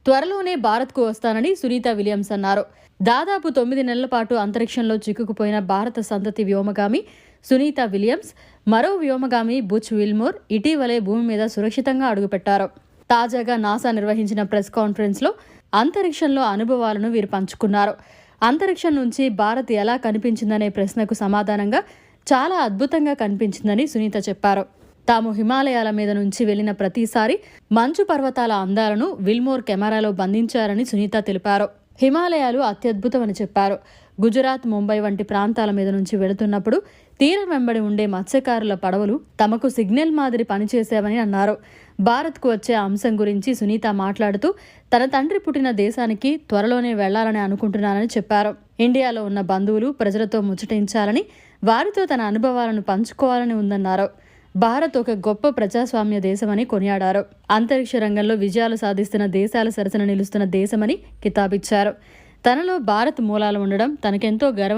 త్వరలోనే భారత్కు వస్తానని సునీత విలియమ్స్ అన్నారు. దాదాపు 9 నెలల పాటు అంతరిక్షంలో చిక్కుకుపోయిన భారత సంతతి వ్యోమగామి సునీత విలియమ్స్, మరో వ్యోమగామి బుచ్ విల్మోర్ ఇటీవలే భూమి మీద సురక్షితంగా అడుగుపెట్టారు. తాజాగా నాసా నిర్వహించిన ప్రెస్ కాన్ఫరెన్స్లో అంతరిక్షంలో అనుభవాలను వీరు పంచుకున్నారు. అంతరిక్షం నుంచి భారత్ ఎలా కనిపించిందనే ప్రశ్నకు సమాధానంగా చాలా అద్భుతంగా కనిపించిందని సునీత చెప్పారు. తాము హిమాలయాల మీద నుంచి వెళ్లిన ప్రతిసారి మంచు పర్వతాల అందాలను విల్మోర్ కెమెరాలో బంధించారని సునీత తెలిపారు. హిమాలయాలు అత్యద్భుతమని చెప్పారు. గుజరాత్, ముంబై వంటి ప్రాంతాల మీద నుంచి వెళుతున్నప్పుడు తీరం వెంబడి ఉండే మత్స్యకారుల పడవలు తమకు సిగ్నల్ మాదిరి పనిచేసేవని అన్నారు. భారత్కు వచ్చే అంశం గురించి సునీత మాట్లాడుతూ తన తండ్రి పుట్టిన దేశానికి త్వరలోనే వెళ్లాలని అనుకుంటున్నానని చెప్పారు. ఇండియాలో ఉన్న బంధువులు, ప్రజలతో ముచ్చటించాలని, వారితో తన అనుభవాలను పంచుకోవాలని ఉందన్నారు. భారత్ ఒక గొప్ప ప్రజాస్వామ్య దేశమని కొనియాడారు. అంతరిక్ష రంగంలో విజయాలు సాధిస్తున్న దేశాల సరసన నిలుస్తున్న దేశమని కితాబిచ్చారు. తనలో భారత్ మూలాలు ఉండడం తనకెంతో గర్వం